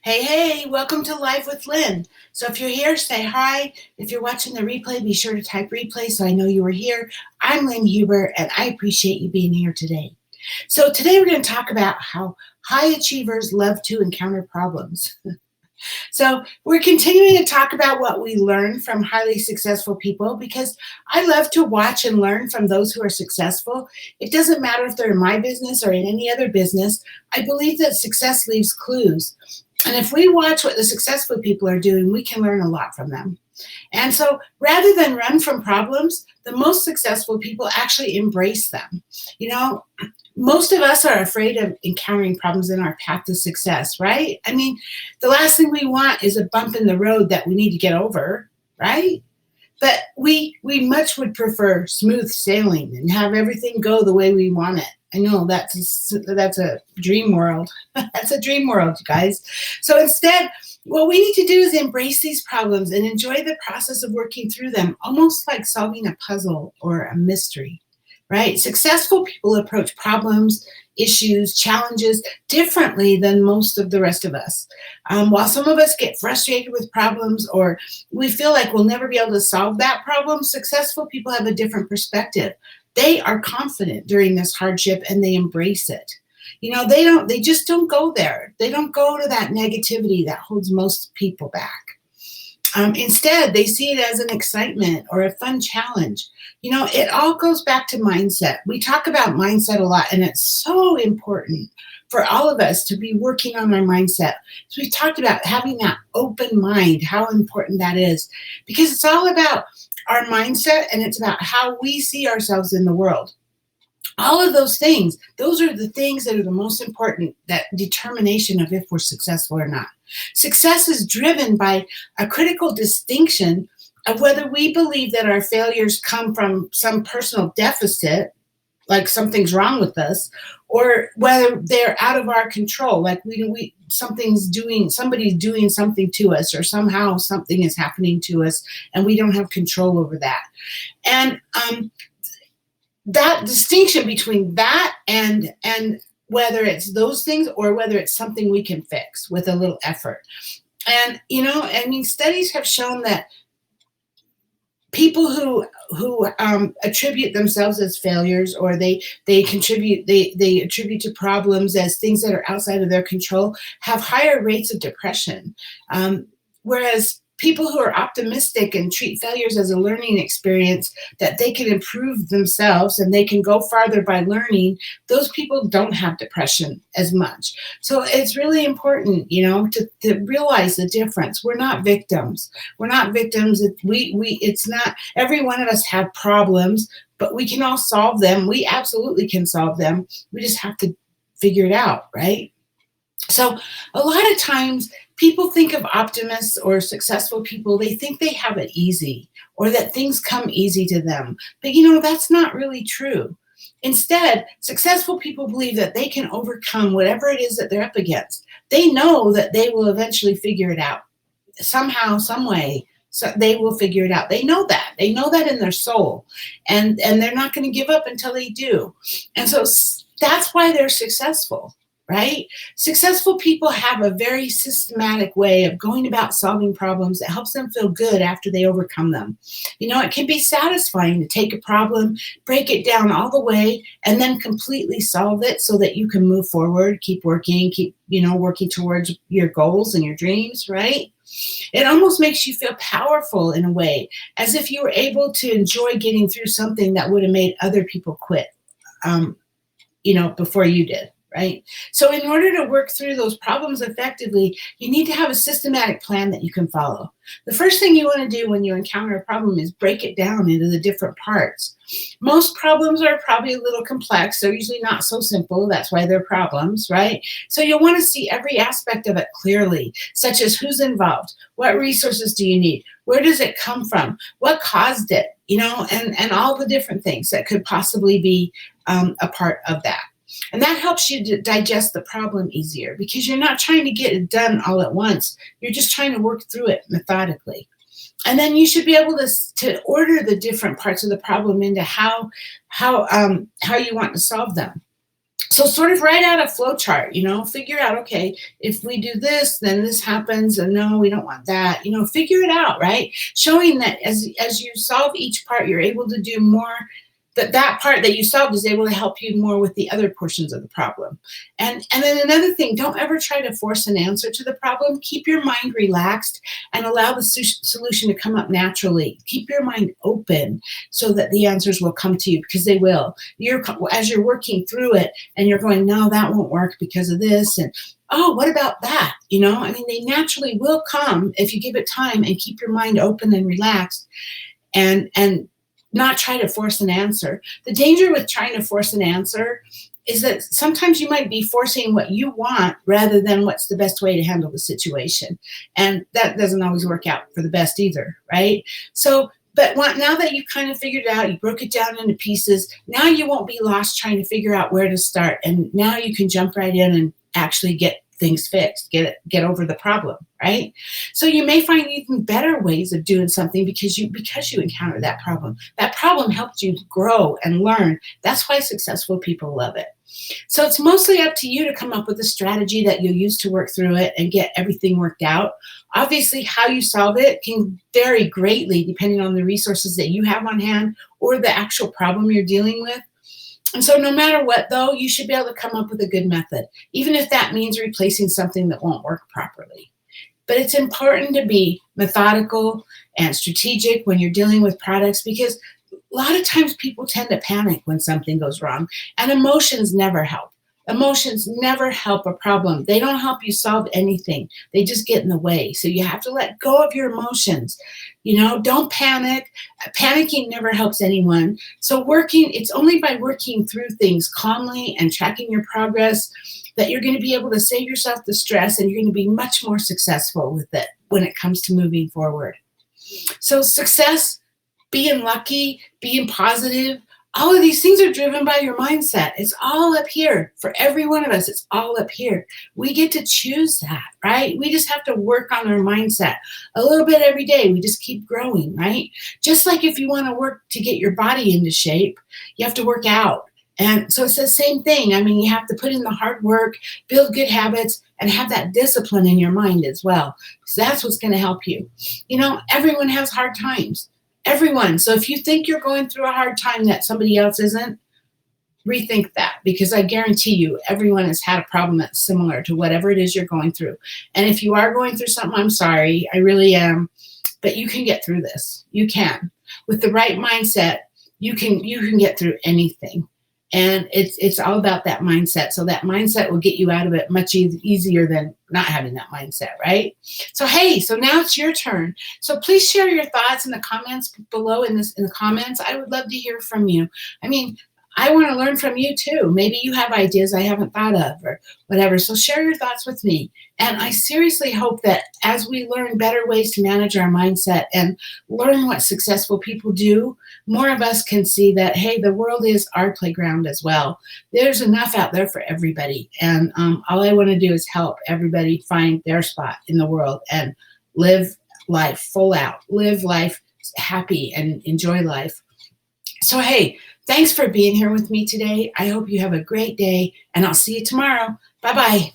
Hey, welcome to Live with Lynn. So if you're here, say hi. If you're watching the replay, be sure to type replay so I know you were here. I'm Lynn Huber, and I appreciate you being here today. So today we're going to talk about how high achievers love to encounter problems. So we're continuing to talk about what we learn from highly successful people because I love to watch and learn from those who are successful. It doesn't matter if they're in my business or in any other business. I believe that success leaves clues. And if we watch what the successful people are doing, we can learn a lot from them. And so rather than run from problems, the most successful people actually embrace them. You know, most of us are afraid of encountering problems in our path to success, right? I mean, the last thing we want is a bump in the road that we need to get over, right? But we much would prefer smooth sailing and have everything go the way we want it. I know that's a dream world. That's a dream world, you guys. So instead, what we need to do is embrace these problems and enjoy the process of working through them, almost like solving a puzzle or a mystery, right? Successful people approach problems, issues, challenges differently than most of the rest of us. While some of us get frustrated with problems or we feel like we'll never be able to solve that problem, successful people have a different perspective. They are confident during this hardship and they embrace it. You know, they just don't go there. They don't go to that negativity that holds most people back. Instead, they see it as an excitement or a fun challenge. You know, it all goes back to mindset. We talk about mindset a lot, and it's so important for all of us to be working on our mindset. So we talked about having that open mind, how important that is, because it's all about our mindset and it's about how we see ourselves in the world. All of those things, those are the things that are the most important, that determination of if we're successful or not. Success is driven by a critical distinction of whether we believe that our failures come from some personal deficit, like something's wrong with us, or whether they're out of our control, like somebody's doing something to us, or somehow something is happening to us and we don't have control over that. And that distinction between that and whether it's those things or whether it's something we can fix with a little effort. And studies have shown that people who attribute themselves as failures, or they attribute to problems as things that are outside of their control, have higher rates of depression. Whereas people who are optimistic and treat failures as a learning experience, that they can improve themselves and they can go farther by learning, those people don't have depression as much. So it's really important, to realize the difference. We're not victims. We're not victims. It's not, every one of us have problems, but we can all solve them. We absolutely can solve them. We just have to figure it out, right? So a lot of times people think of optimists or successful people, they think they have it easy or that things come easy to them. But that's not really true. Instead, successful people believe that they can overcome whatever it is that they're up against. They know that they will eventually figure it out. Somehow, some way, so they will figure it out. They know that. They know that in their soul. And they're not going to give up until they do. And so that's why they're successful. Right? Successful people have a very systematic way of going about solving problems that helps them feel good after they overcome them. It can be satisfying to take a problem, break it down all the way, and then completely solve it so that you can move forward, keep working, working towards your goals and your dreams, right? It almost makes you feel powerful in a way, as if you were able to enjoy getting through something that would have made other people quit, before you did. Right? So in order to work through those problems effectively, you need to have a systematic plan that you can follow. The first thing you want to do when you encounter a problem is break it down into the different parts. Most problems are probably a little complex. They're usually not so simple. That's why they're problems, right? So you'll want to see every aspect of it clearly, such as who's involved, what resources do you need, where does it come from, what caused it, and all the different things that could possibly be a part of that. And that helps you to digest the problem easier because you're not trying to get it done all at once. You're just trying to work through it methodically. And then you should be able to order the different parts of the problem into how you want to solve them. So sort of write out a flow chart, figure out, okay, if we do this, then this happens, and no, we don't want that. Figure it out, right? Showing that as you solve each part, you're able to do more, that part that you solved is able to help you more with the other portions of the problem. And then another thing, don't ever try to force an answer to the problem. Keep your mind relaxed and allow the solution to come up naturally. Keep your mind open so that the answers will come to you, because they will. As you're working through it and you're going, no, that won't work because of this, and oh, what about that? They naturally will come if you give it time and keep your mind open and relaxed, and not try to force an answer. The danger with trying to force an answer is that sometimes you might be forcing what you want rather than what's the best way to handle the situation. And that doesn't always work out for the best either, right? But now that you kind of figured it out, you broke it down into pieces, now you won't be lost trying to figure out where to start. And now you can jump right in and actually get things fixed, get over the problem, right? So you may find even better ways of doing something because you encountered that problem. That problem helped you grow and learn. That's why successful people love it. So it's mostly up to you to come up with a strategy that you'll use to work through it and get everything worked out. Obviously, how you solve it can vary greatly depending on the resources that you have on hand or the actual problem you're dealing with. And so no matter what, though, you should be able to come up with a good method, even if that means replacing something that won't work properly. But it's important to be methodical and strategic when you're dealing with products, because a lot of times people tend to panic when something goes wrong, and emotions never help. Emotions never help a problem. They don't help you solve anything. They just get in the way. So you have to let go of your emotions. Don't panic. Panicking never helps anyone. So it's only by working through things calmly and tracking your progress that you're going to be able to save yourself the stress, and you're going to be much more successful with it when it comes to moving forward. So success, being lucky, being positive, all of these things are driven by your mindset. It's all up here. For every one of us, it's all up here. We get to choose that, right? We just have to work on our mindset a little bit every day. We just keep growing, right? Just like if you want to work to get your body into shape, you have to work out. And so it's the same thing. You have to put in the hard work, build good habits, and have that discipline in your mind as well, because that's what's going to help you. Everyone has hard times. Everyone. So if you think you're going through a hard time that somebody else isn't, rethink that, because I guarantee you everyone has had a problem that's similar to whatever it is you're going through. And if you are going through something, I'm sorry, I really am, but you can get through this. You can. With the right mindset, you can get through anything. And it's all about that mindset. So that mindset will get you out of it much easier than not having that mindset, right? So now it's your turn. So please share your thoughts in the comments below in the comments. I would love to hear from you. I want to learn from you too. Maybe you have ideas I haven't thought of or whatever. So share your thoughts with me. And I seriously hope that as we learn better ways to manage our mindset and learn what successful people do, more of us can see that, hey, the world is our playground as well. There's enough out there for everybody. And all I want to do is help everybody find their spot in the world and live life full out, live life happy and enjoy life. So, thanks for being here with me today. I hope you have a great day, and I'll see you tomorrow. Bye-bye.